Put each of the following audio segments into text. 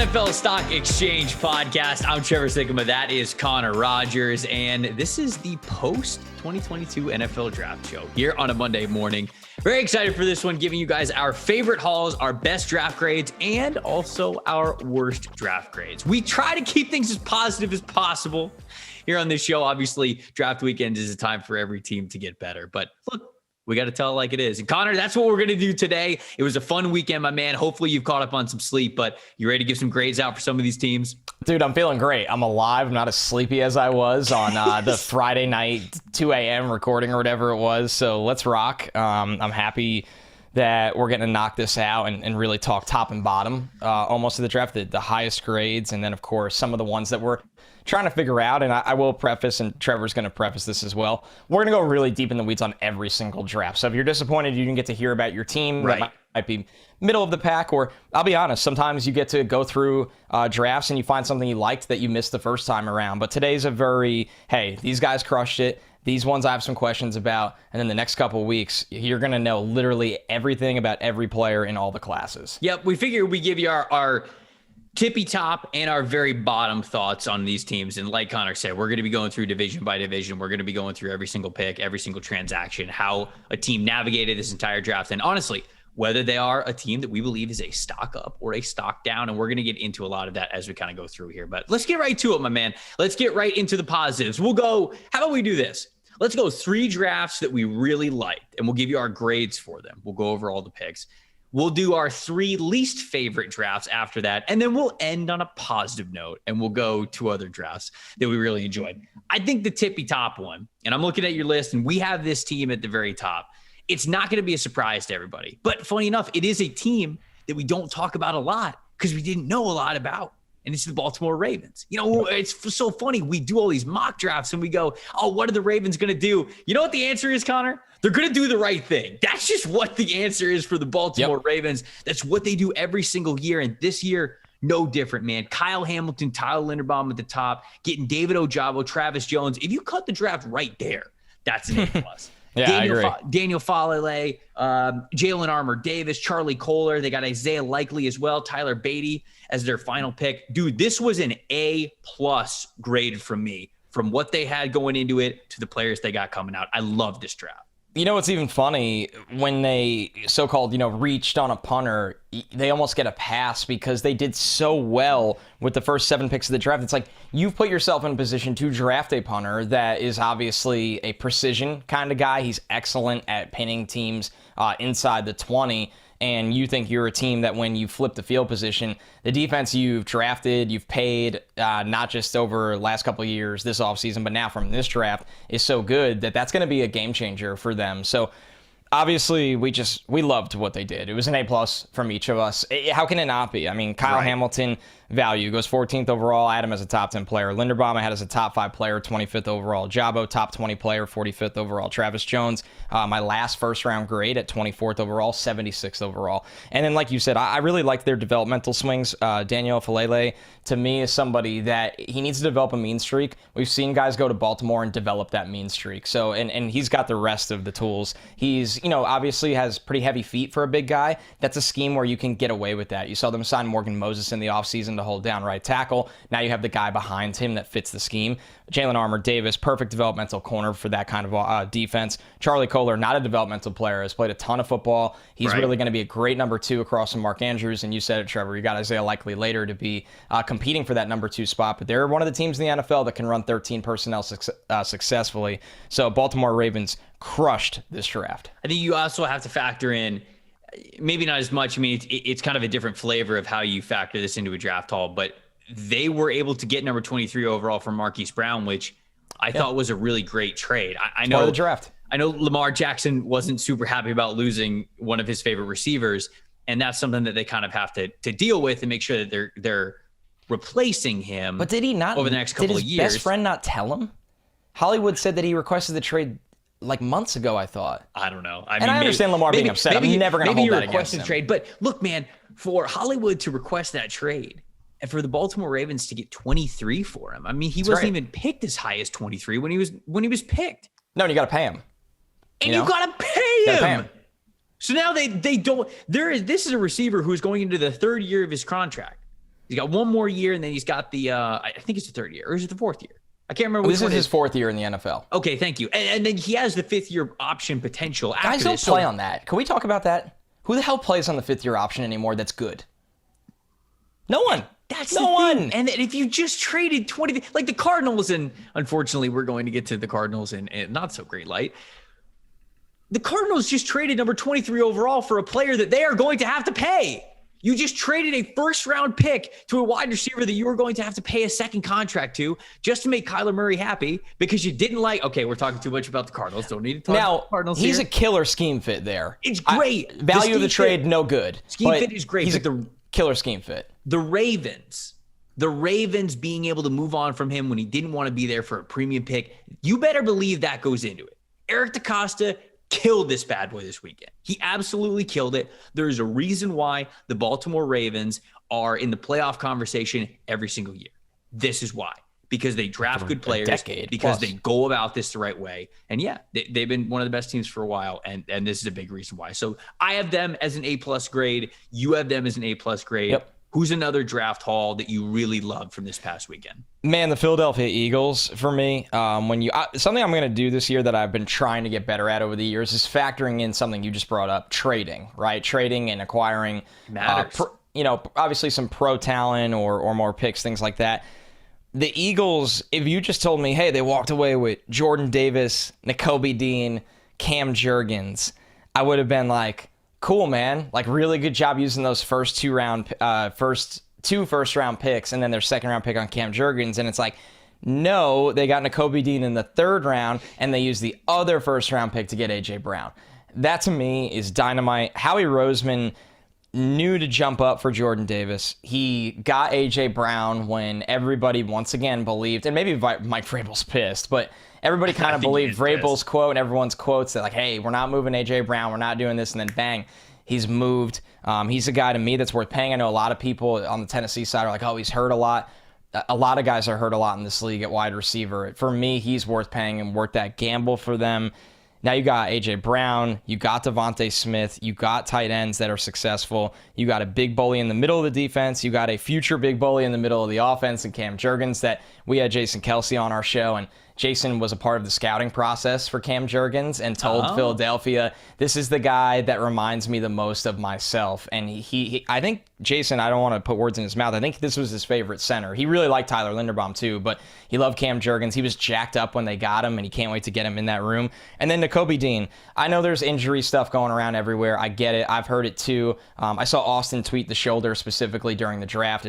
NFL Stock Exchange podcast. I'm Trevor Sikkema. That is Connor Rogers. And this is the post-2022 NFL Draft Show here on a Monday morning. Very excited for this one, giving you guys our favorite hauls, our best draft grades, and also our worst draft grades. We try to keep things as positive as possible here on this show. Obviously, draft weekend is a time for every team to get better. But look, we got to tell it like it is. And Connor, that's what we're going to do today. It was a fun weekend, my man. Hopefully you've caught up on some sleep, but you ready to give some grades out for some of these teams? Dude, I'm feeling great. I'm alive. I'm not as sleepy as I was on the Friday night, 2 a.m. recording or whatever it was. So let's rock. I'm happy that we're going to knock this out and really talk top and bottom almost of the draft, the highest grades. And then, of course, some of the ones that we're trying to figure out. And I will preface, and Trevor's going to preface this as well, we're going to go really deep in the weeds on every single draft. So if you're disappointed you didn't get to hear about your team, right, that might be middle of the pack, or I'll be honest, sometimes you get to go through drafts and you find something you liked that you missed the first time around. But today's a very, hey, these guys crushed it. These ones I have some questions about. And then the next couple of weeks, you're going to know literally everything about every player in all the classes. Yep. We figured we give you our tippy top and our very bottom thoughts on these teams. And like Connor said, we're going to be going through division by division. We're going to be going through every single pick, every single transaction, how a team navigated this entire draft. And honestly, whether they are a team that we believe is a stock up or a stock down. And we're going to get into a lot of that as we kind of go through here. But let's get right to it, my man. Let's get right into the positives. We'll go, how about we do this? Let's go 3 drafts that we really liked, and we'll give you our grades for them. We'll go over all the picks. We'll do our 3 least favorite drafts after that, and then we'll end on a positive note, and we'll go to other drafts that we really enjoyed. I think the tippy top one, and I'm looking at your list, and we have this team at the very top. It's not going to be a surprise to everybody, but funny enough, it is a team that we don't talk about a lot because we didn't know a lot about. And it's the Baltimore Ravens. You know, it's so funny. We do all these mock drafts and we go, oh, what are the Ravens going to do? You know what the answer is, Connor? They're going to do the right thing. That's just what the answer is for the Baltimore Ravens. That's what they do every single year. And this year, no different, man. Kyle Hamilton, Tyler Linderbaum at the top, getting David Ojabo, Travis Jones. If you cut the draft right there, that's an A+. Yeah, I agree. Daniel Falele, Jalen Armour-Davis, Charlie Kohler. They got Isaiah Likely as well, Tyler Beatty as their final pick. Dude, this was an A+ grade from me, from what they had going into it to the players they got coming out. I love this draft. You know what's even funny? When they so-called, reached on a punter, they almost get a pass because they did so well with the first 7 picks of the draft. It's like you've put yourself in a position to draft a punter that is obviously a precision kind of guy. He's excellent at pinning teams inside the 20. And you think you're a team that when you flip the field position, the defense you've drafted, you've paid, not just over the last couple of years, this offseason, but now from this draft, is so good that that's going to be a game changer for them. So obviously, we loved what they did. It was an A+ from each of us. How can it not be? I mean, Kyle Hamilton value goes 14th overall. I had him as a top 10 player. Linderbaum I had as a top 5 player, 25th overall. Jabo, top 20 player, 45th overall. Travis Jones, my last first round grade at 24th overall, 76th overall. And then, like you said, I really liked their developmental swings. Daniel Falele, to me, is somebody that he needs to develop a mean streak. We've seen guys go to Baltimore and develop that mean streak. So, and he's got the rest of the tools. He's, obviously has pretty heavy feet for a big guy. That's a scheme where you can get away with that. You saw them sign Morgan Moses in the offseason to hold down right tackle. Now you have the guy behind him that fits the scheme. Jalen Armour-Davis, perfect developmental corner for that kind of defense. Charlie Kohler, not a developmental player, has played a ton of football. He's really going to be a great number 2 across from Mark Andrews. And you said it, Trevor, you got Isaiah Likely later to be competing for that number 2 spot. But they're one of the teams in the NFL that can run 13 personnel successfully. So Baltimore Ravens crushed this draft. I think you also have to factor in, maybe not as much. I mean, it's kind of a different flavor of how you factor this into a draft haul, but they were able to get number 23 overall from Marquise Brown, which I thought was a really great trade. I know the draft. I know Lamar Jackson wasn't super happy about losing one of his favorite receivers, and that's something that they kind of have to deal with and make sure that they're replacing him. But did he not over the next couple of years? Did his best friend not tell him? Hollywood said that he requested the trade like months ago, I thought. I don't know. I understand Lamar being upset. I'm never going to hold that against him. Trade, but look, man, for Hollywood to request that trade and for the Baltimore Ravens to get 23 for him, I mean, he wasn't even picked as high as 23 when he was picked. No, and you got to pay him. And you got to pay him. So now they don't. This is a receiver who's going into the 3rd year of his contract. He's got one more year, and then he's got the I think it's the third year, or is it the fourth year? I can't remember. This is his fourth year in the NFL. Okay, thank you. And then he has the fifth-year option potential. Guys don't play on that. Can we talk about that? Who the hell plays on the fifth-year option anymore that's good? No one. That's no one. And if you just traded 20, like the Cardinals, and unfortunately we're going to get to the Cardinals in not so great light. The Cardinals just traded number 23 overall for a player that they are going to have to pay. You just traded a first-round pick to a wide receiver that you were going to have to pay a second contract to just to make Kyler Murray happy because you didn't like. Okay, we're talking too much about the Cardinals. Don't need to talk about the Cardinals he's here. A killer scheme fit there. It's great. Value of the trade, no good. Scheme fit is great. He's a killer scheme fit. The Ravens being able to move on from him when he didn't want to be there for a premium pick, you better believe that goes into it. Eric DeCosta killed this bad boy this weekend. He absolutely killed it. There is a reason why the Baltimore Ravens are in the playoff conversation every single year. This is why. Because they draft good players, because they go about this the right way. And yeah, they've been one of the best teams for a while, and this is a big reason why. So I have them as an A+ grade. You have them as an A+ grade. Yep. Who's another draft haul that you really loved from this past weekend? Man, the Philadelphia Eagles for me. Something I'm going to do this year that I've been trying to get better at over the years is factoring in something you just brought up: trading, right? Trading and acquiring, matters. Obviously some pro talent or more picks, things like that. The Eagles, if you just told me, hey, they walked away with Jordan Davis, Nakobe Dean, Cam Jurgens, I would have been like, cool, man. Like, really good job using those first two first-round picks and then their second-round pick on Cam Jurgens. And it's like, no, they got Nakobe Dean in the third round, and they used the other first-round pick to get A.J. Brown. That, to me, is dynamite. Howie Roseman knew to jump up for Jordan Davis. He got A.J. Brown when everybody, once again, believed, and maybe Mike Vrabel's pissed, but everybody kind of believed Vrabel's quote and everyone's quotes that, like, hey, we're not moving A.J. Brown, we're not doing this, and then bang, he's moved. He's a guy to me that's worth paying. I know a lot of people on the Tennessee side are like, oh, he's hurt a lot. A lot of guys are hurt a lot in this league at wide receiver. For me, he's worth paying and worth that gamble for them. Now you got A.J. Brown, you got Devontae Smith, you got tight ends that are successful, you got a big bully in the middle of the defense, you got a future big bully in the middle of the offense in Cam Jurgens. That we had Jason Kelsey on our show, and Jason was a part of the scouting process for Cam Jurgens and told Philadelphia, this is the guy that reminds me the most of myself. And he I think, Jason, I don't want to put words in his mouth, I think this was his favorite center. He really liked Tyler Linderbaum too, but he loved Cam Jurgens. He was jacked up when they got him, and he can't wait to get him in that room. And then Nakobe Dean. I know there's injury stuff going around everywhere. I get it. I've heard it too. I saw Austin tweet the shoulder specifically during the draft.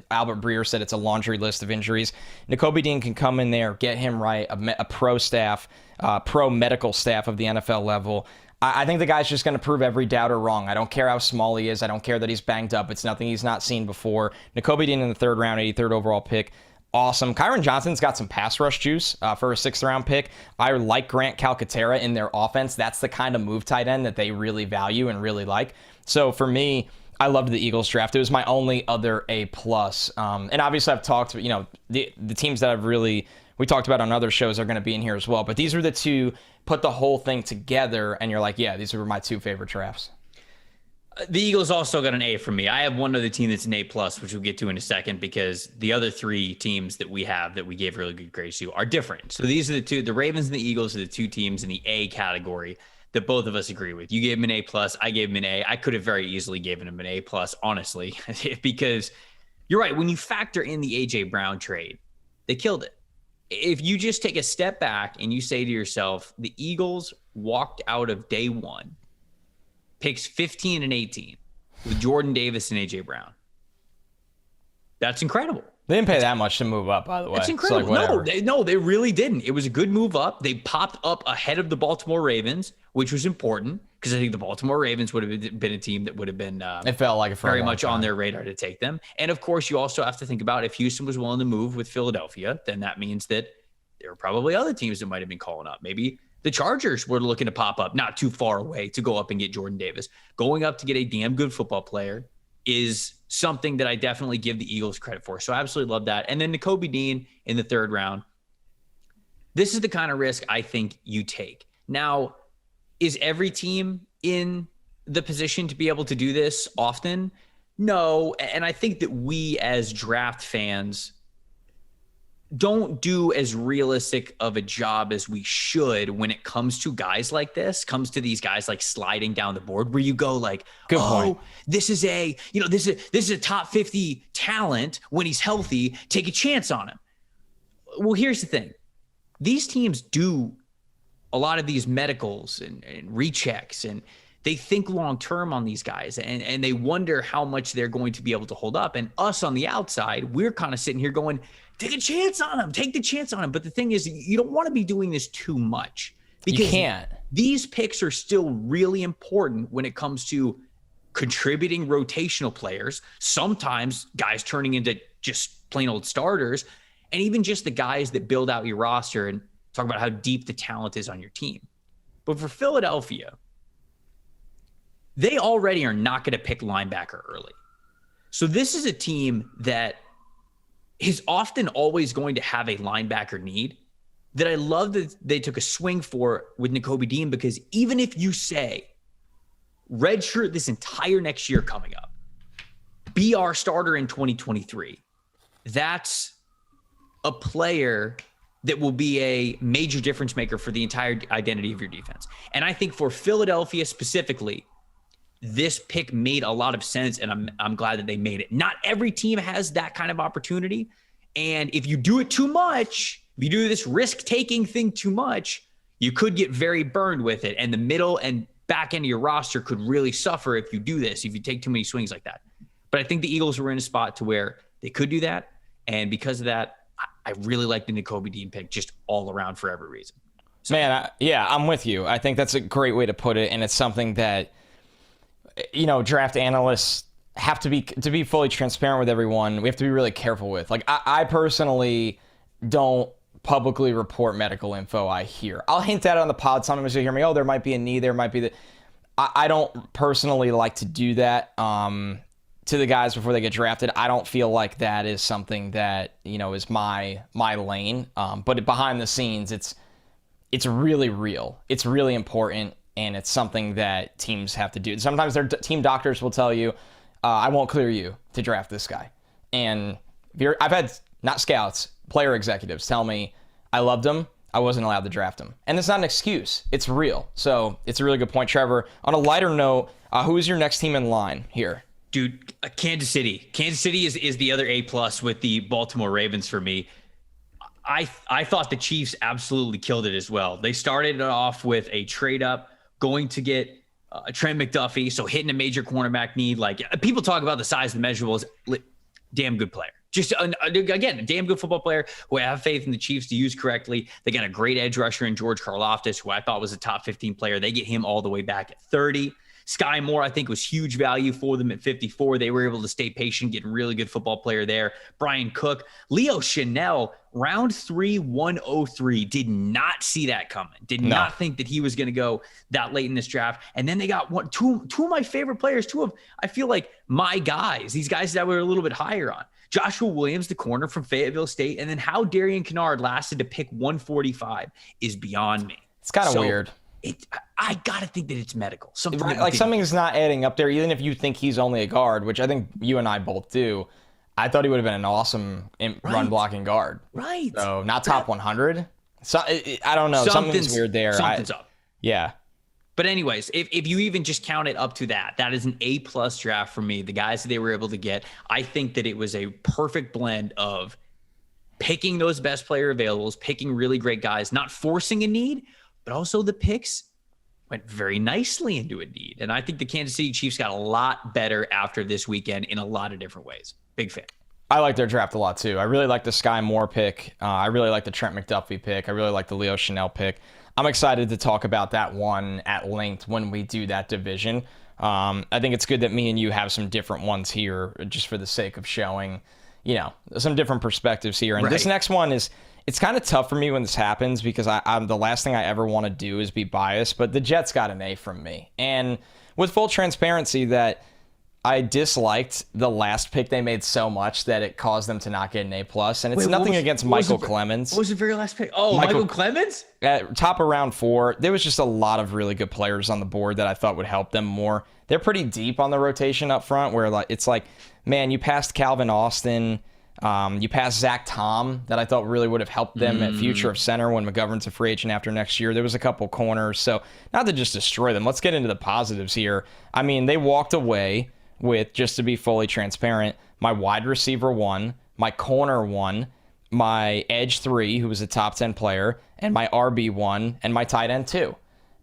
Albert Breer said it's a laundry list of injuries. Nakobe Dean can come in there, get him right, a pro staff, pro medical staff of the NFL level. I think the guy's just going to prove every doubter wrong. I don't care how small he is. I don't care that he's banged up. It's nothing he's not seen before. Nakobe Dean in the third round, 83rd overall pick. Awesome. Kyron Johnson's got some pass rush juice for a 6th round pick. I like Grant Calcaterra in their offense. That's the kind of move tight end that they really value and really like. So for me, I loved the Eagles draft. It was my only other A+. And obviously I've talked, the teams that we talked about on other shows are going to be in here as well. But these are the two, put the whole thing together, and you're like, yeah, these were my two favorite drafts. The Eagles also got an A from me. I have one other team that's an A+, which we'll get to in a second, because the other three teams that we have that we gave really good grades to are different. So these are the two, the Ravens and the Eagles are the two teams in the A category that both of us agree with. You gave him an A+, I gave him an A. I could have very easily given him an A+, honestly, because you're right. When you factor in the A.J. Brown trade, they killed it. If you just take a step back and you say to yourself, the Eagles walked out of day one, picks 15 and 18 with Jordan Davis and A.J. Brown. That's incredible. They didn't pay that much to move up, by the way. That's incredible. So they really didn't. It was a good move up. They popped up ahead of the Baltimore Ravens, which was important because I think the Baltimore Ravens would have been a team that would have been it felt like very much on their radar to take them. And of course, you also have to think about if Houston was willing to move with Philadelphia, then that means that there were probably other teams that might have been calling up. Maybe the Chargers were looking to pop up not too far away to go up and get Jordan Davis. Going up to get a damn good football player is something that I definitely give the Eagles credit for. So I absolutely love that. And then Nakobe Dean in the third round. This is the kind of risk I think you take. Now, is every team in the position to be able to do this often? No, and I think that we as draft fans don't do as realistic of a job as we should when it comes to guys like this, comes to these guys like sliding down the board, where you go like, Good point. this is a top 50 talent when he's healthy, take a chance on him. Well, here's the thing. These teams do a lot of these medicals and rechecks, and they think long-term on these guys, and they wonder how much they're going to be able to hold up. And us on the outside, we're kind of sitting here going, take a chance on him, take the chance on him. But the thing is, you don't want to be doing this too much, because you can't. These picks are still really important when it comes to contributing rotational players, sometimes guys turning into just plain old starters, and even just the guys that build out your roster and talk about how deep the talent is on your team. But for Philadelphia, they already are not going to pick linebacker early. So this is a team that is often always going to have a linebacker need, that I love that they took a swing for with Nakobe Dean, because even if you say redshirt this entire next year coming up, be our starter in 2023, that's a player that will be a major difference maker for the entire identity of your defense. And I think for Philadelphia specifically, this pick made a lot of sense, and I'm glad that they made it. Not every team has that kind of opportunity. And if you do it too much, if you do this risk-taking thing too much, you could get very burned with it. And the middle and back end of your roster could really suffer if you do this, if you take too many swings like that. But I think the Eagles were in a spot to where they could do that. And because of that, I really like the Nakobe Dean pick just all around for every reason. So, Man, I'm with you. I think that's a great way to put it. And it's something that, draft analysts have to be fully transparent with everyone. We have to be really careful with. Like, I personally don't publicly report medical info I hear. I'll hint at it on the pod. Sometimes you hear me, there might be a knee, there might be the. I don't personally like to do that to the guys before they get drafted. I don't feel like that is something that is my lane. But behind the scenes, it's really real. It's really important. And it's something that teams have to do. Sometimes their team doctors will tell you, I won't clear you to draft this guy. And I've had, not scouts, player executives tell me, I loved him, I wasn't allowed to draft him. And it's not an excuse. It's real. So it's a really good point, Trevor. On a lighter note, who is your next team in line here? Dude, Kansas City. Kansas City is the other A+ with the Baltimore Ravens for me. I thought the Chiefs absolutely killed it as well. They started it off with a trade up, going to get Trent McDuffie, so hitting a major cornerback need. Like, people talk about the size of the measurables, damn good player. Just, again, a damn good football player who I have faith in the Chiefs to use correctly. They got a great edge rusher in George Karlaftis, who I thought was a top 15 player. They get him all the way back at 30. Sky Moore, I think, was huge value for them at 54. They were able to stay patient, getting really good football player there. Brian Cook. Leo Chanel, round 3, 103. Did not see that coming. Did not think that he was going to go that late in this draft. And then they got two of my favorite players, I feel like my guys, these guys that were a little bit higher on. Joshua Williams, the corner from Fayetteville State. And then how Darian Kennard lasted to pick 145 is beyond me. It's kind of weird. I gotta think that it's medical. Something's not adding up there, even if you think he's only a guard, which I think you and I both do. I thought he would have been an awesome run blocking guard. Right. So not top 100. So I don't know. Something's weird there. Something's up. Yeah. But anyways, if you even just count it up to that is an A+ draft for me. The guys that they were able to get, I think that it was a perfect blend of picking those best player availables, picking really great guys, not forcing a need, but also the picks went very nicely into a need. And I think the Kansas City Chiefs got a lot better after this weekend in a lot of different ways. Big fan. I like their draft a lot, too. I really like the Sky Moore pick. I really like the Trent McDuffie pick. I really like the Leo Chanel pick. I'm excited to talk about that one at length when we do that division. I think it's good that me and you have some different ones here just for the sake of showing, some different perspectives here. And This next one it's kind of tough for me when this happens because I'm the last thing I ever want to do is be biased, but the Jets got an A from me. And with full transparency that I disliked the last pick they made so much that it caused them to not get an A+. And it's nothing against Michael Clemens. What was the very last pick? Oh, Michael Clemens? At top of round 4, there was just a lot of really good players on the board that I thought would help them more. They're pretty deep on the rotation up front where it's like, man, you passed Calvin Austin, you passed Zach Tom that I thought really would have helped them at future of center when McGovern's a free agent after next year. There was a couple corners. So not to just destroy them. Let's get into the positives here. I mean, they walked away with, just to be fully transparent, my wide receiver 1, my corner 1, my edge 3, who was a top 10 player, and my RB 1, and my tight end 2.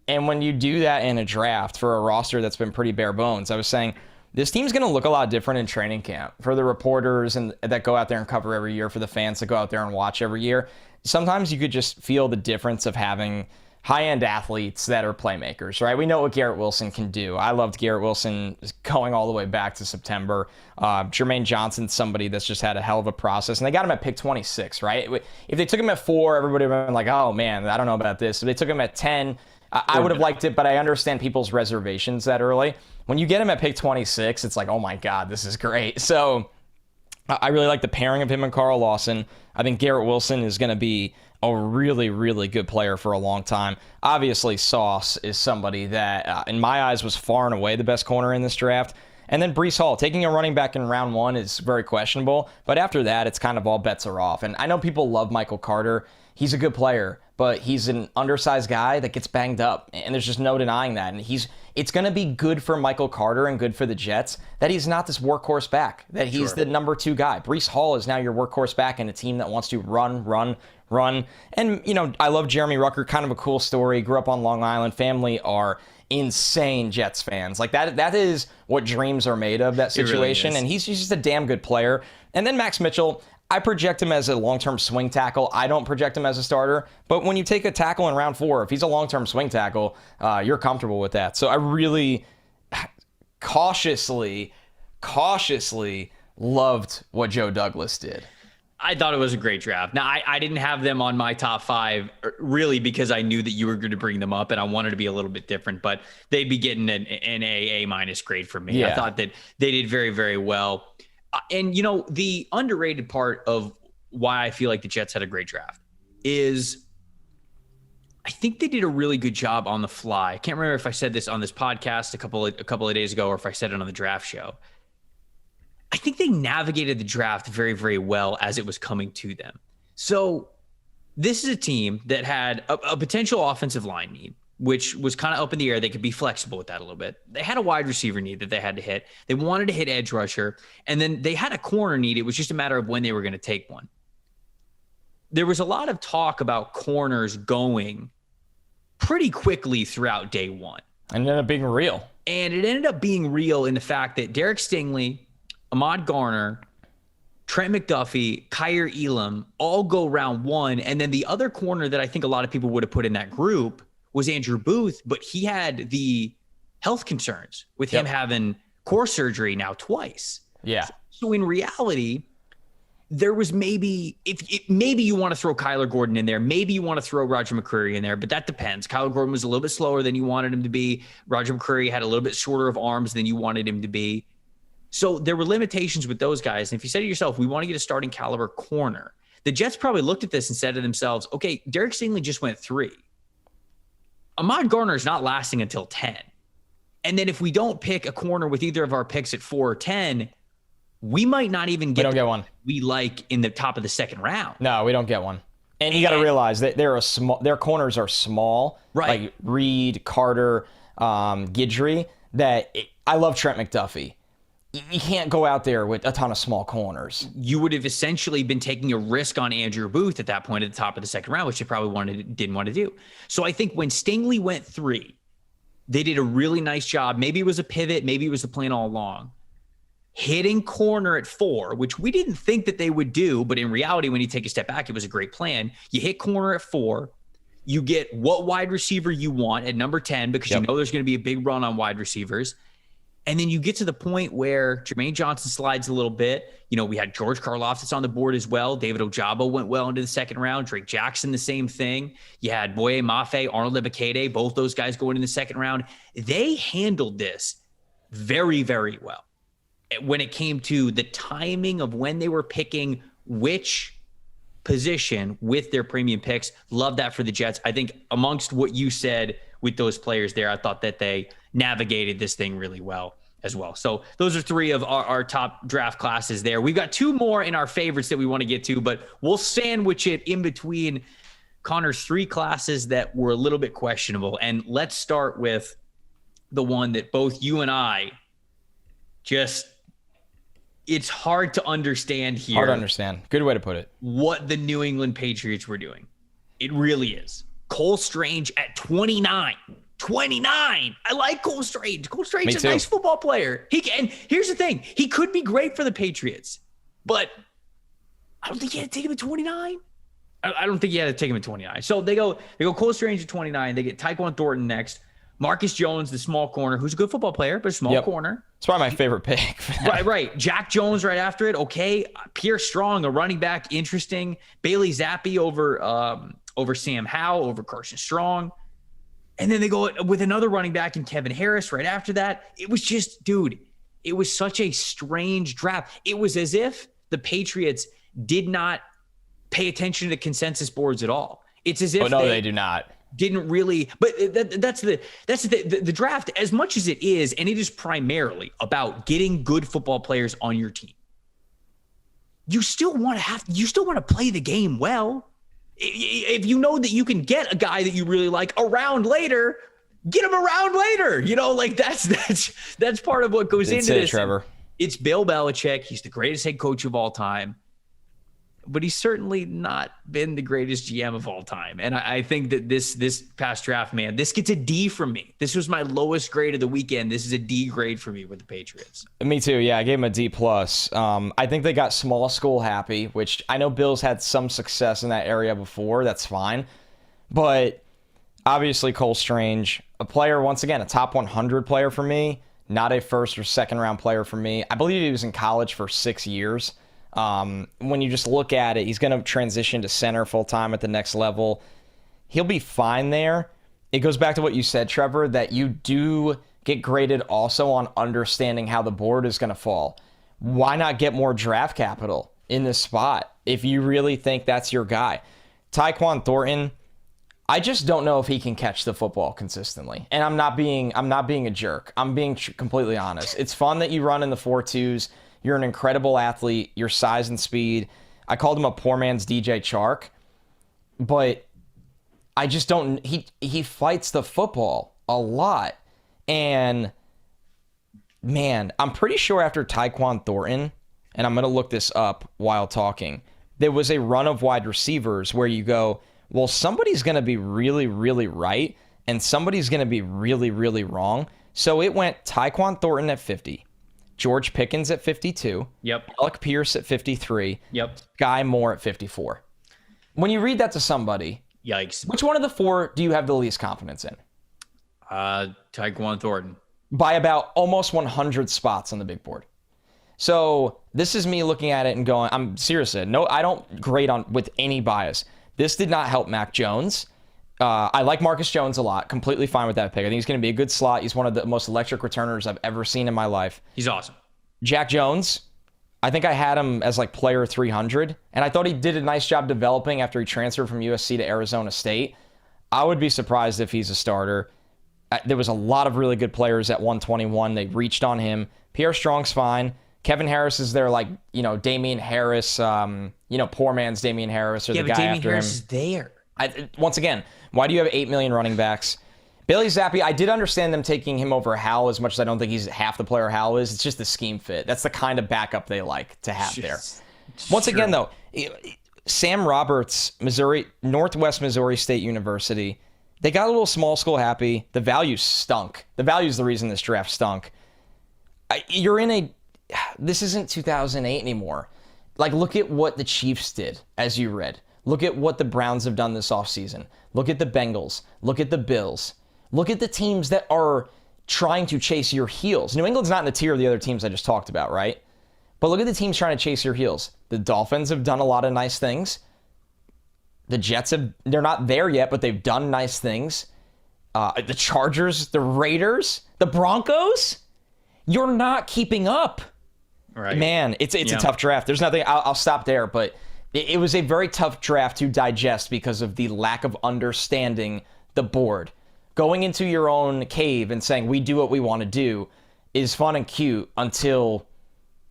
And when you do that in a draft for a roster that's been pretty bare bones, I was saying, this team's going to look a lot different in training camp for the reporters and that go out there and cover every year, for the fans that go out there and watch every year. Sometimes you could just feel the difference of having high-end athletes that are playmakers, right? We know what Garrett Wilson can do. I loved Garrett Wilson going all the way back to September. Jermaine Johnson's somebody that's just had a hell of a process, and they got him at pick 26, right? If they took him at 4, everybody would have been like, oh, man, I don't know about this. If they took him at 10, I would have liked it, but I understand people's reservations that early. When you get him at pick 26, it's like, oh, my God, this is great. So I really like the pairing of him and Carl Lawson. I think Garrett Wilson is going to be a really, really good player for a long time. Obviously, Sauce is somebody that, in my eyes, was far and away the best corner in this draft. And then Breece Hall, taking a running back in round 1 is very questionable. But after that, it's kind of all bets are off. And I know people love Michael Carter. He's a good player, but he's an undersized guy that gets banged up. And there's just no denying that. And it's going to be good for Michael Carter and good for the Jets that he's not this workhorse back, that he's the number 2 guy. Breece Hall is now your workhorse back in a team that wants to run. And, I love Jeremy Rucker, kind of a cool story. Grew up on Long Island. Family are insane Jets fans. Like that is what dreams are made of, that situation. Really, and he's just a damn good player. And then Max Mitchell, I project him as a long-term swing tackle. I don't project him as a starter. But when you take a tackle in round 4, if he's a long-term swing tackle, you're comfortable with that. So I really cautiously loved what Joe Douglas did. I thought it was a great draft. Now, I didn't have them on my top 5 really because I knew that you were going to bring them up and I wanted to be a little bit different, but they'd be getting an A minus grade from me. Yeah. I thought that they did very, very well. And, the underrated part of why I feel like the Jets had a great draft is I think they did a really good job on the fly. I can't remember if I said this on this podcast a couple of days ago or if I said it on the draft show. I think they navigated the draft very, very well as it was coming to them. So this is a team that had a potential offensive line need, which was kind of up in the air. They could be flexible with that a little bit. They had a wide receiver need that they had to hit. They wanted to hit edge rusher. And then they had a corner need. It was just a matter of when they were going to take one. There was a lot of talk about corners going pretty quickly throughout day 1. And it ended up being real. And it ended up being real in the fact that Derek Stingley, Ahmad Garner, Trent McDuffie, Kyer Elam all go round 1. And then the other corner that I think a lot of people would have put in that group was Andrew Booth, but he had the health concerns with him having core surgery now twice. Yeah. So in reality, there was maybe you want to throw Kyler Gordon in there. Maybe you want to throw Roger McCreary in there, but that depends. Kyler Gordon was a little bit slower than you wanted him to be. Roger McCreary had a little bit shorter of arms than you wanted him to be. So there were limitations with those guys. And if you say to yourself, we want to get a starting caliber corner, the Jets probably looked at this and said to themselves, okay, Derek Stingley just went 3. Ahmad Garner is not lasting until 10. And then if we don't pick a corner with either of our picks at 4 or 10, we might not even get one we like in the top of the second round. No, we don't get one. And you got to realize that their corners are small, right? Like Reed, Carter, Guidry. I love Trent McDuffie. You can't go out there with a ton of small corners. You would have essentially been taking a risk on Andrew Booth at that point at the top of the second round, which they probably didn't want to do. So I think when Stingley went 3, they did a really nice job. Maybe it was a pivot. Maybe it was the plan all along. Hitting corner at 4, which we didn't think that they would do, but in reality, when you take a step back, it was a great plan. You hit corner at 4. You get what wide receiver you want at number 10 because you know there's going to be a big run on wide receivers. And then you get to the point where Jermaine Johnson slides a little bit. We had George Karlaftis on the board as well. David Ojabo went well into the second round. Drake Jackson, the same thing. You had Boye Mafe, Arnold Ebiketie, both those guys going in the second round. They handled this very, very well. when it came to the timing of when they were picking which position with their premium picks. Love that for the Jets. I think amongst what you said with those players there, I thought that they navigated this thing really well as well. So those are three of our top draft classes there. We've got two more in our favorites that we want to get to, but we'll sandwich it in between Connor's three classes that were a little bit questionable. And let's start with the one that both you and I just, it's hard to understand here. Hard to understand. Good way to put it. What the New England Patriots were doing. It really is. Cole Strange at 29. 29. I like Cole Strange. Cole Strange is a nice football player. And here's the thing. He could be great for the Patriots, but I don't think you had to take him at 29. I don't think you had to take him at 29. So they go Cole Strange at 29. They get Tyquan Thornton next. Marcus Jones, the small corner, who's a good football player, but a small corner. It's probably my favorite pick. Right. Jack Jones right after it. Okay. Pierre Strong, a running back, interesting. Bailey Zappi over Sam Howell, over Carson Strong. And then they go with another running back in Kevin Harris right after that. It was just, dude, it was such a strange draft. It was as if the Patriots did not pay attention to consensus boards at all. It's as if they do not. Didn't really, but that's the draft, as much as it is, and it is primarily about getting good football players on your team. You still want to play the game well. If you know that you can get a guy that you really like around later, get him around later. That's part of what goes into this. Trevor. It's Bill Belichick. He's the greatest head coach of all time, but he's certainly not been the greatest GM of all time. And I think that this past draft, man, this gets a D from me. This was my lowest grade of the weekend. This is a D grade for me with the Patriots. Me too. Yeah, I gave him a D+. I think they got small school happy, which I know Bill's had some success in that area before. That's fine. But obviously Cole Strange, a player, once again, a top 100 player for me, not a first or second round player for me. I believe he was in college for 6 years. When you just look at it, he's going to transition to center full time at the next level. He'll be fine there. It goes back to what you said, Trevor, that you do get graded also on understanding how the board is going to fall. Why not get more draft capital in this spot if you really think that's your guy? Tyquan Thornton, I just don't know if he can catch the football consistently. And I'm not being a jerk. I'm being completely honest. It's fun that you run in the 4.2s. You're an incredible athlete. Your size and speed. I called him a poor man's DJ Chark, but I just don't. He fights the football a lot, and man, I'm pretty sure after Tyquan Thornton, and I'm gonna look this up while talking, there was a run of wide receivers where you go, well, somebody's gonna be really, really right, and somebody's gonna be really, really wrong. So it went Tyquan Thornton at 50. George Pickens at 52. Yep. Alec Pierce at 53. Yep. Guy Moore at 54. When you read that to somebody, yikes. Which one of the four do you have the least confidence in? Tyquan Thornton. By about almost 100 spots on the big board. So this is me looking at it and going, I'm serious. No, I don't grade on with any bias. This did not help Mac Jones. I like Marcus Jones a lot. Completely fine with that pick. I think he's going to be a good slot. He's one of the most electric returners I've ever seen in my life. He's awesome. Jack Jones, I think I had him as like player 300, and I thought he did a nice job developing after he transferred from USC to Arizona State. I would be surprised if he's a starter. There was a lot of really good players at 121. They reached on him. Pierre Strong's fine. Kevin Harris is there, like, Damian Harris, poor man's Damian Harris, or the guy Damian after Harris him. Is there. Once again, why do you have 8 million running backs? Bailey Zappi, I did understand them taking him over Howell as much as I don't think he's half the player Howell is. It's just the scheme fit. That's the kind of backup they like to have there. Once again, though, Sam Roberts, Northwest Missouri State University, they got a little small school happy. The value stunk. The value is the reason this draft stunk. This isn't 2008 anymore. Like, look at what the Chiefs did, as you read. Look at what the Browns have done this offseason. Look at the Bengals. Look at the Bills. Look at the teams that are trying to chase your heels. New England's not in the tier of the other teams I just talked about, right? But look at the teams trying to chase your heels. The Dolphins have done a lot of nice things. The Jets they're not there yet, but they've done nice things. The Chargers, the Raiders, the Broncos. You're not keeping up. Right. Man, it's a tough draft. There's nothing. I'll stop there, but it was a very tough draft to digest because of the lack of understanding the board. Going into your own cave and saying we do what we want to do is fun and cute until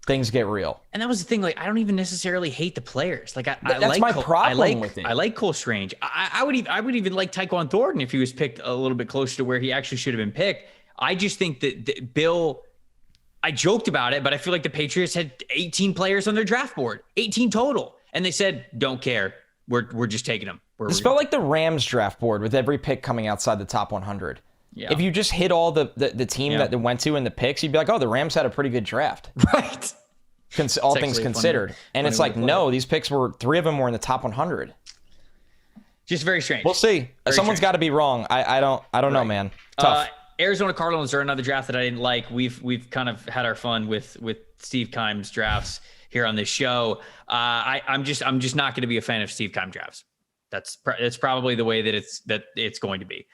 things get real. And that was the thing. Like, I don't even necessarily hate the players. Like, That's like my problem with it. I like Cole Strange. I would even like Tyquan Thornton if he was picked a little bit closer to where he actually should have been picked. I just think that Bill. I joked about it, but I feel like the Patriots had 18 players on their draft board, 18 total, and they said, "Don't care. We're just taking them." This felt like the Rams draft board with every pick coming outside the top 100. Yeah. If you just hit all the team that they went to in the picks, you'd be like, "Oh, the Rams had a pretty good draft." Right. All things considered. And it's like, no, these picks were 3 of them were in the top 100. Just very strange. We'll see. Someone's got to be wrong. I don't know, man. Tough. Arizona Cardinals are another draft that I didn't like. We've kind of had our fun with Steve Keim's drafts here on this show. I'm just not going to be a fan of Steve Keim drafts. That's probably the way that it's going to be.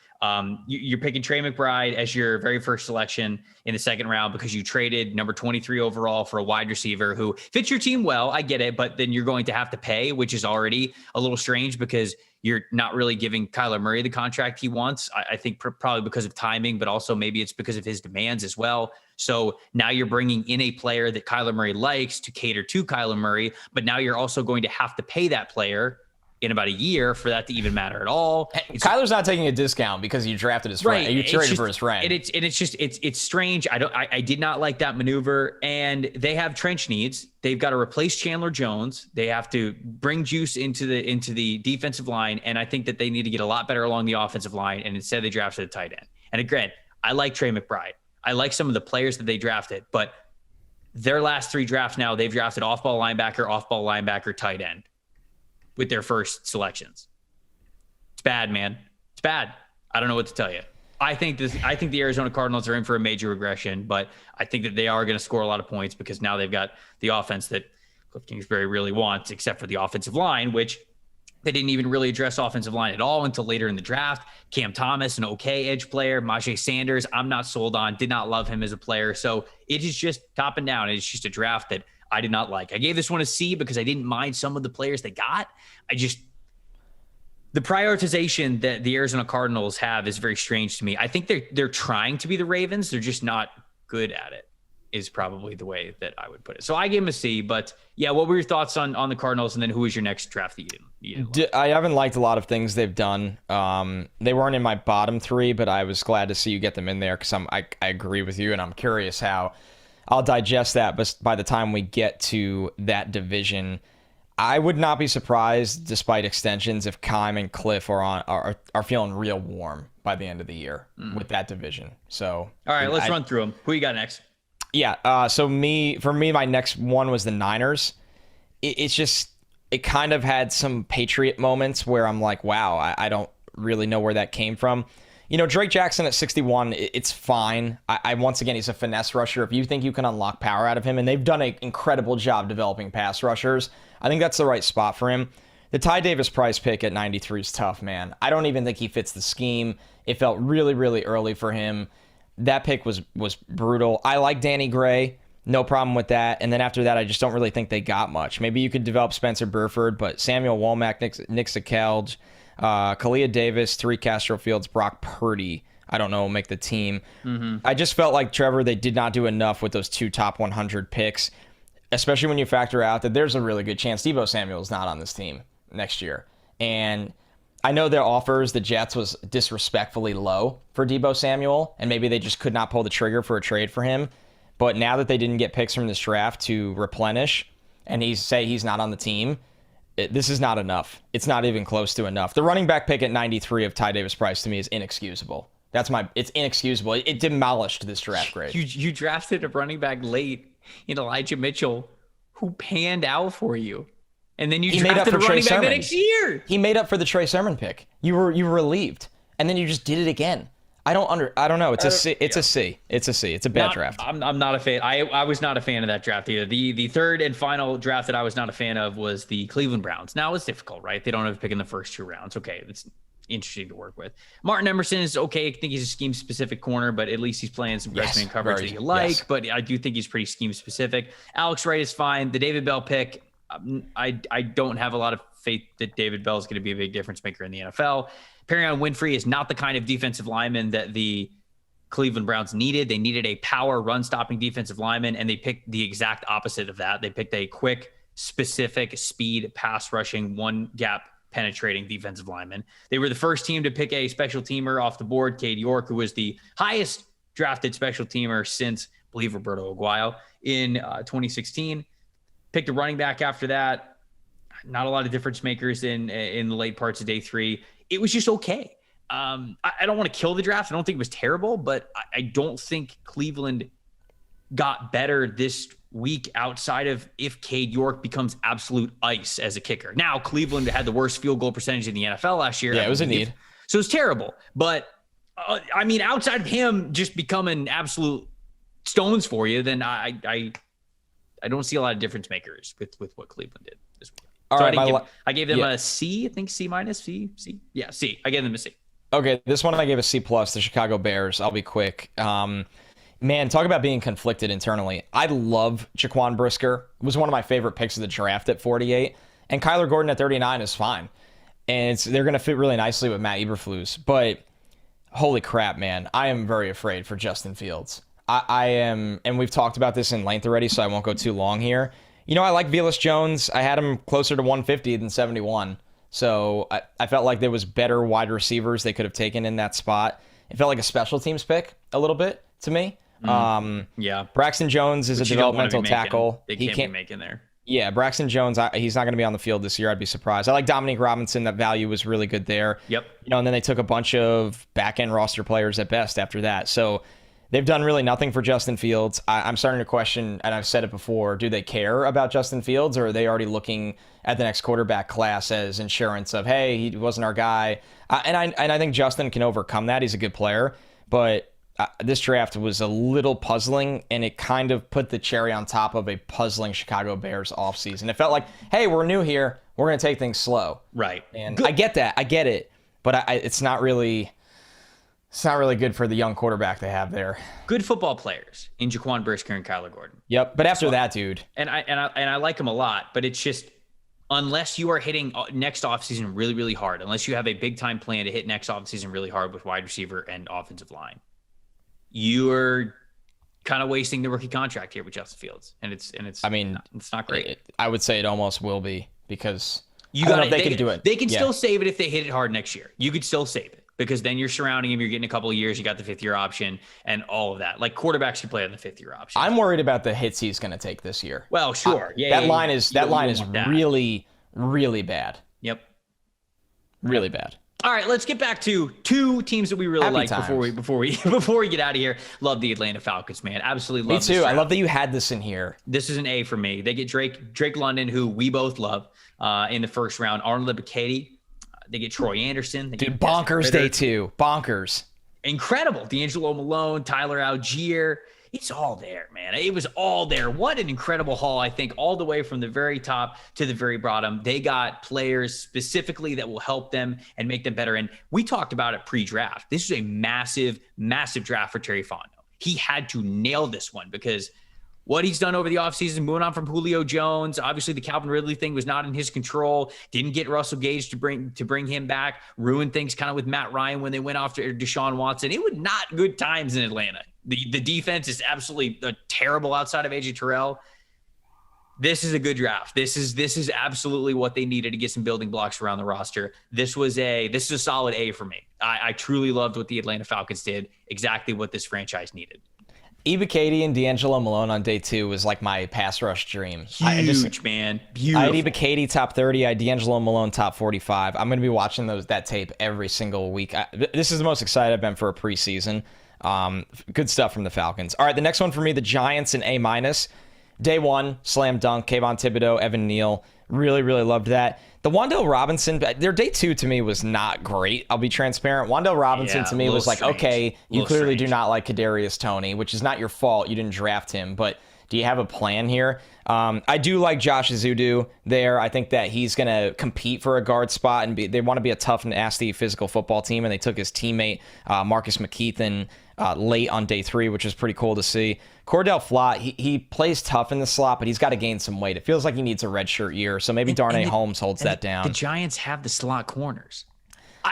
You're picking Trey McBride as your very first selection in the second round because you traded number 23 overall for a wide receiver who fits your team well. I get it, but then you're going to have to pay, which is already a little strange because you're not really giving Kyler Murray the contract he wants. I think probably because of timing, but also maybe it's because of his demands as well. So now you're bringing in a player that Kyler Murray likes to cater to Kyler Murray, but now you're also going to have to pay that player in about a year for that to even matter at all. Kyler's not taking a discount because you drafted his friend. You traded for his friend. And it's strange. I did not like that maneuver. And they have trench needs. They've got to replace Chandler Jones. They have to bring juice into the defensive line. And I think that they need to get a lot better along the offensive line. And instead they drafted a tight end. And again, I like Trey McBride. I like some of the players that they drafted, but their last 3 drafts now, they've drafted off-ball linebacker, tight end with their first selections. It's bad, man. It's bad. I don't know what to tell you. I think the Arizona Cardinals are in for a major regression, but I think that they are going to score a lot of points because now they've got the offense that Cliff Kingsbury really wants, except for the offensive line, which they didn't even really address offensive line at all until later in the draft. Cam Thomas, an okay edge player. Majay Sanders, I'm not sold on. Did not love him as a player. So it is just top and down. It's just a draft that I did not like. I gave this one a C because I didn't mind some of the players they got. The prioritization that the Arizona Cardinals have is very strange to me. I think they're trying to be the Ravens. They're just not good at it, is probably the way that I would put it. So I gave them a C, but yeah, what were your thoughts on the Cardinals? And then who was your next draft that you didn't like? I haven't liked a lot of things they've done. They weren't in my bottom 3, but I was glad to see you get them in there because I agree with you, and I'm curious how I'll digest that. But by the time we get to that division, I would not be surprised, despite extensions, if Keim and Cliff are feeling real warm by the end of the year with that division. So, all right, let's run through them. Who you got next? Yeah. For me, my next one was the Niners. It kind of had some Patriot moments where I'm like, wow, I don't really know where that came from. You know, Drake Jackson at 61, it's fine. Once again, he's a finesse rusher. If you think you can unlock power out of him, and they've done an incredible job developing pass rushers, I think that's the right spot for him. The Ty Davis Price pick at 93 is tough, man. I don't even think he fits the scheme. It felt really, really early for him. That pick was brutal. I like Danny Gray. No problem with that. And then after that, I just don't really think they got much. Maybe you could develop Spencer Burford, but Samuel Womack, Nick Sakelj, Kalia Davis, Tariq Castro Fields, Brock Purdy, I don't know, make the team. Mm-hmm. I just felt like, Trevor, they did not do enough with those 2 top 100 picks, especially when you factor out that there's a really good chance Deebo Samuel is not on this team next year. And I know their offers, the Jets, was disrespectfully low for Deebo Samuel, and maybe they just could not pull the trigger for a trade for him. But now that they didn't get picks from this draft to replenish, and he's not on the team, this is not enough. It's not even close to enough. The running back pick at 93 of Ty Davis Price to me is inexcusable. It's inexcusable. It demolished this draft grade. You drafted a running back late in Elijah Mitchell, who panned out for you, and then you drafted a running back the next year. He made up for the Trey Sermon pick. You were relieved, and then you just did it again. I don't know. It's a C. It's a C. It's a bad draft. I'm not a fan. I was not a fan of that draft either. The third and final draft that I was not a fan of was the Cleveland Browns. Now it's difficult, right? They don't have a pick in the first 2 rounds. Okay, interesting to work with. Martin Emerson is okay. I think he's a scheme specific corner, but at least he's playing some freshman coverage that you like. Yes. But I do think he's pretty scheme specific. Alex Wright is fine. The David Bell pick, I don't have a lot of faith that David Bell is going to be a big difference maker in the NFL. Perrion Winfrey is not the kind of defensive lineman that the Cleveland Browns needed. They needed a power run stopping defensive lineman, and they picked the exact opposite of that. They picked a quick, specific speed pass rushing, one gap penetrating defensive lineman. They were the first team to pick a special teamer off the board, Cade York, who was the highest drafted special teamer since, I believe, Roberto Aguayo in 2016. Picked a running back after that. Not a lot of difference makers in the late parts of day 3. It was just okay. I don't want to kill the draft. I don't think it was terrible, but I don't think Cleveland got better this week outside of if Cade York becomes absolute ice as a kicker. Now, Cleveland had the worst field goal percentage in the NFL last year. Yeah, it was a need. So it's terrible. But, I mean, outside of him just becoming absolute stones for you, then I don't see a lot of difference makers with what Cleveland did this week. All so right, I gave them a C, I think C minus, C. Yeah, C. I gave them a C. Okay, this one I gave a C+, the Chicago Bears. I'll be quick. Man, talk about being conflicted internally. I love Jaquan Brisker. It was one of my favorite picks of the draft at 48. And Kyler Gordon at 39 is fine. And they're going to fit really nicely with Matt Eberflus. But holy crap, man. I am very afraid for Justin Fields. I am, and we've talked about this in length already, so I won't go too long here. You know, I like Velus Jones. I had him closer to 150 than 71. So I felt like there was better wide receivers they could have taken in that spot. It felt like a special teams pick a little bit to me. Yeah. Braxton Jones is a developmental tackle. He can't be making there. Yeah, Braxton Jones, he's not going to be on the field this year. I'd be surprised. I like Dominique Robinson. That value was really good there. Yep. You know, and then they took a bunch of back-end roster players at best after that. So they've done really nothing for Justin Fields. I'm starting to question, and I've said it before, do they care about Justin Fields, or are they already looking at the next quarterback class as insurance of, hey, he wasn't our guy? And I think Justin can overcome that. He's a good player. But this draft was a little puzzling, and it kind of put the cherry on top of a puzzling Chicago Bears offseason. It felt like, hey, we're new here. We're going to take things slow. Right. And good. I get that. I get it. But it's not really good for the young quarterback they have there. Good football players in Jaquan Brisker and Kyler Gordon. Yep. But after that, dude. And I like him a lot, but it's just, unless you are hitting next offseason really, really hard, unless you have a big-time plan to hit next offseason really hard with wide receiver and offensive line, you're kind of wasting the rookie contract here with Justin Fields, and it's not great. I would say it almost will be, because they can do it. They can still save it if they hit it hard next year. You could still save it, because then you're surrounding him. You're getting a couple of years. You got the 5th-year option and all of that. Like, quarterbacks can play on the 5th-year option. I'm worried about the hits he's going to take this year. Well, sure. That line is really, really bad. Yep. Really bad. All right, let's get back to 2 teams that we really like before we get out of here. Love the Atlanta Falcons, man. Absolutely love Me too. I love that you had this in here. This is an A for me. They get Drake London, who we both love, in the first round. Arnold Ebiketie. They get Troy Anderson. Dude, bonkers day 2. Bonkers. Incredible. D'Angelo Malone, Tyler Algier. It's all there, man. It was all there. What an incredible haul, I think, all the way from the very top to the very bottom. They got players specifically that will help them and make them better. And we talked about it pre-draft. This is a massive, massive draft for Terry Fontenot. He had to nail this one, because what he's done over the offseason, moving on from Julio Jones, obviously the Calvin Ridley thing was not in his control. Didn't get Russell Gage to bring him back. Ruined things kind of with Matt Ryan when they went after Deshaun Watson. It was not good times in Atlanta. The defense is absolutely terrible outside of AJ Terrell. This is a good draft. This is absolutely what they needed to get some building blocks around the roster. This is a solid A for me. I truly loved what the Atlanta Falcons did. Exactly what this franchise needed. Ebiketie and D'Angelo Malone on day 2 was like my pass rush dream. Huge, man. Beautiful. I had Ebiketie top 30. I had D'Angelo Malone top 45. I'm going to be watching that tape every single week. This is the most excited I've been for a preseason. Good stuff from the Falcons. All right, the next one for me, the Giants in A-. Day 1, slam dunk, Kayvon Thibodeau, Evan Neal. Really, really loved that. The Wan'Dale Robinson, their day 2 to me was not great. I'll be transparent. Wan'Dale Robinson to me was like, okay, you clearly do not like Kadarius Toney, which is not your fault. You didn't draft him. But Do you have a plan here? I do like Josh Azudu there. I think that he's going to compete for a guard spot, and they want to be a tough, nasty, physical football team, and they took his teammate, Marcus McKeithen, late on day 3, which is pretty cool to see. Cordell Flott, he plays tough in the slot, but he's got to gain some weight. It feels like he needs a redshirt year, so maybe Darnay Holmes holds that down. The Giants have the slot corners.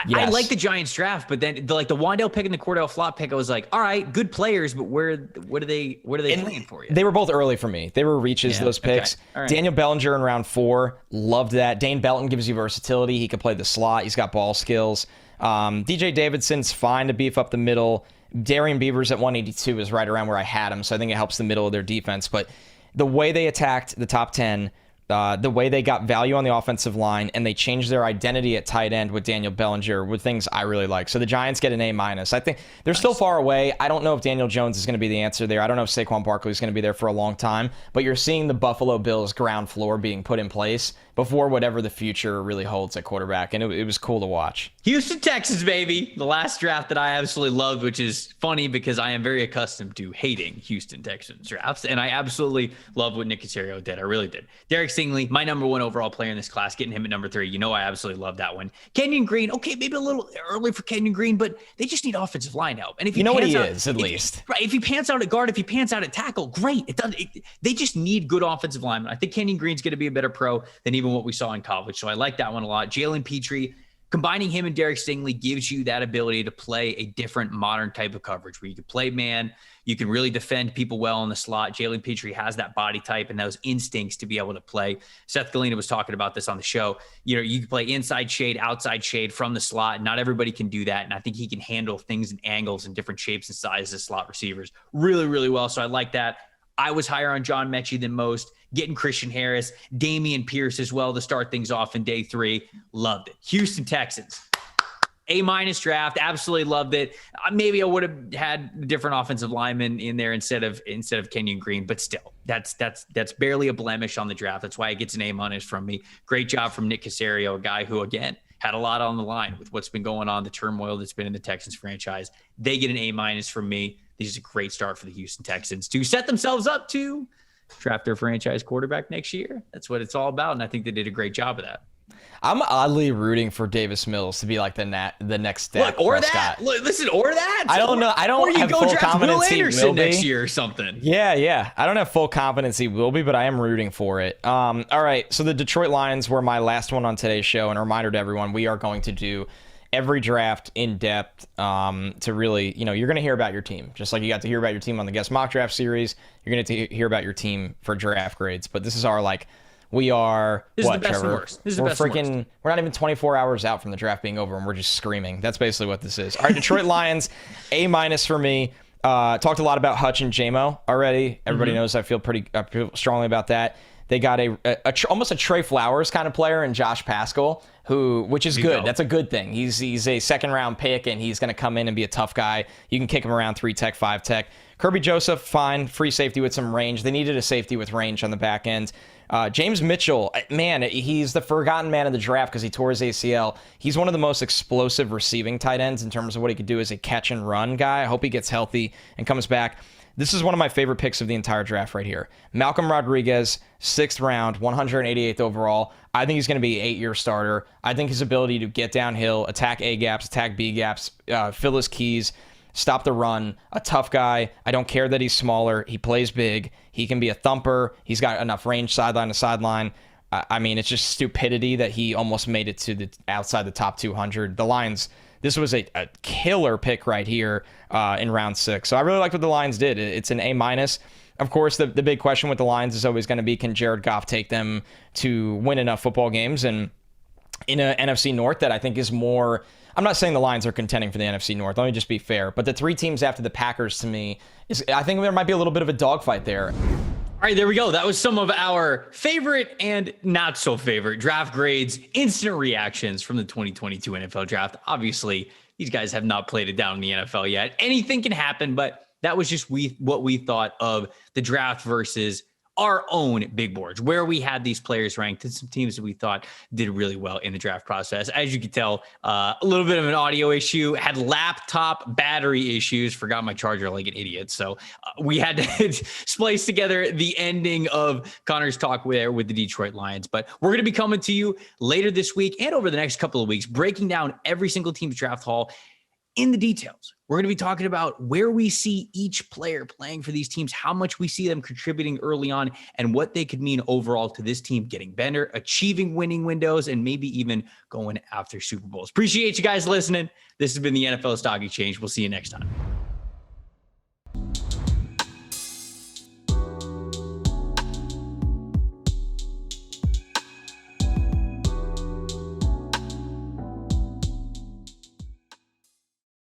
Yes. I like the Giants draft, but then the Wan'Dale pick and the Cordell Flott pick, I was like, all right, good players, but what are they playing for you? They were both early for me. They were reaches, those picks. Okay. Right. Daniel Bellinger in round 4, loved that. Dane Belton gives you versatility. He can play the slot. He's got ball skills. DJ Davidson's fine to beef up the middle. Darian Beavers at 182 is right around where I had him, so I think it helps the middle of their defense. But the way they attacked the top 10, the way they got value on the offensive line, and they changed their identity at tight end with Daniel Bellinger were things I really like. So the Giants get an A-. I think they're still far away. I don't know if Daniel Jones is going to be the answer there. I don't know if Saquon Barkley is going to be there for a long time, but you're seeing the Buffalo Bills ground floor being put in place before whatever the future really holds at quarterback, and it was cool to watch. Houston, Texans, baby. The last draft that I absolutely loved, which is funny because I am very accustomed to hating Houston Texans drafts, and I absolutely love what Nick Caserio did. I really did. Derek Stingley, my number 1 overall player in this class, getting him at number 3. You know I absolutely love that one. Kenyon Green, okay, maybe a little early for Kenyon Green, but they just need offensive line help. And if you know what he is, at least. Right, if he pants out at guard, if he pants out at tackle, great. They just need good offensive linemen. I think Kenyon Green's going to be a better pro than even what we saw in college. So I like that one a lot. Jalen Petrie, combining him and Derek Stingley gives you that ability to play a different modern type of coverage where you can play man, you can really defend people well in the slot. Jalen Petrie has that body type and those instincts to be able to play. Seth Galina was talking about this on the show. You know, you can play inside shade, outside shade from the slot. Not everybody can do that. And I think he can handle things and angles and different shapes and sizes as slot receivers really, really well. So I like that. I was higher on John Mechie than most. Getting Christian Harris, Damian Pierce as well to start things off in day 3. Loved it. Houston Texans. A- draft. Absolutely loved it. Maybe I would have had different offensive linemen in there instead of Kenyon Green, but still, that's barely a blemish on the draft. That's why it gets an A- from me. Great job from Nick Caserio, a guy who, again, had a lot on the line with what's been going on, the turmoil that's been in the Texans franchise. They get an A- from me. This is a great start for the Houston Texans to set themselves up to draft their franchise quarterback next year. That's what it's all about, and I think they did a great job of that. I'm oddly rooting for Davis Mills to be like the next step. Look, or Prescott. that. Look, listen, or that. I don't know. I don't or you have go full draft confidence Will he Anderson will be next year or something. Yeah. I don't have full confidence he will be, but I am rooting for it. All right. So the Detroit Lions were my last one on today's show, and a reminder to everyone: we are going to do every draft in depth to really, you're going to hear about your team. Just like you got to hear about your team on the Guest Mock Draft series, you're going to hear about your team for draft grades. But this is our, we are, this what, is the best Trevor? And worst. This is the best and worst. We're not even 24 hours out from the draft being over, and we're just screaming. That's basically what this is. All right, Detroit Lions, A- for me. Talked a lot about Hutch and JMO already. Everybody knows I feel strongly about that. They got almost a Trey Flowers kind of player in Josh Paschal, which is good. That's a good thing. He's a second-round pick, and he's going to come in and be a tough guy. You can kick him around 3-tech, 5-tech. Kirby Joseph, fine. Free safety with some range. They needed a safety with range on the back end. James Mitchell, man, he's the forgotten man of the draft because he tore his ACL. He's one of the most explosive receiving tight ends in terms of what he could do as a catch-and-run guy. I hope he gets healthy and comes back. This is one of my favorite picks of the entire draft right here. Malcolm Rodriguez, 6th round, 188th overall. I think he's going to be an 8-year starter. I think his ability to get downhill, attack A gaps, attack B gaps, fill his keys, stop the run, a tough guy. I don't care that he's smaller. He plays big. He can be a thumper. He's got enough range sideline to sideline. I mean, it's just stupidity that he almost made it to the outside the top 200. The Lions, this was a killer pick right here in round 6. So I really like what the Lions did. It's an A-. Of course, the big question with the Lions is always going to be, can Jared Goff take them to win enough football games? And in a NFC North that I think is more, I'm not saying the Lions are contending for the NFC North. Let me just be fair. But the 3 teams after the Packers, to me, I think there might be a little bit of a dogfight there. All right, there we go. That was some of our favorite and not so favorite draft grades, instant reactions from the 2022 NFL draft. Obviously, these guys have not played it down in the NFL yet. Anything can happen, but that was just what we thought of the draft versus our own big boards where we had these players ranked and some teams that we thought did really well in the draft process. As you can tell, a little bit of an audio issue, had laptop battery issues, forgot my charger like an idiot. So we had to splice together the ending of Connor's talk there with the Detroit Lions. But we're going to be coming to you later this week and over the next couple of weeks, breaking down every single team's draft haul in the details. We're going to be talking about where we see each player playing for these teams, how much we see them contributing early on, and what they could mean overall to this team getting better, achieving winning windows, and maybe even going after Super Bowls. Appreciate you guys listening. This has been the NFL Stock Exchange. We'll see you next time.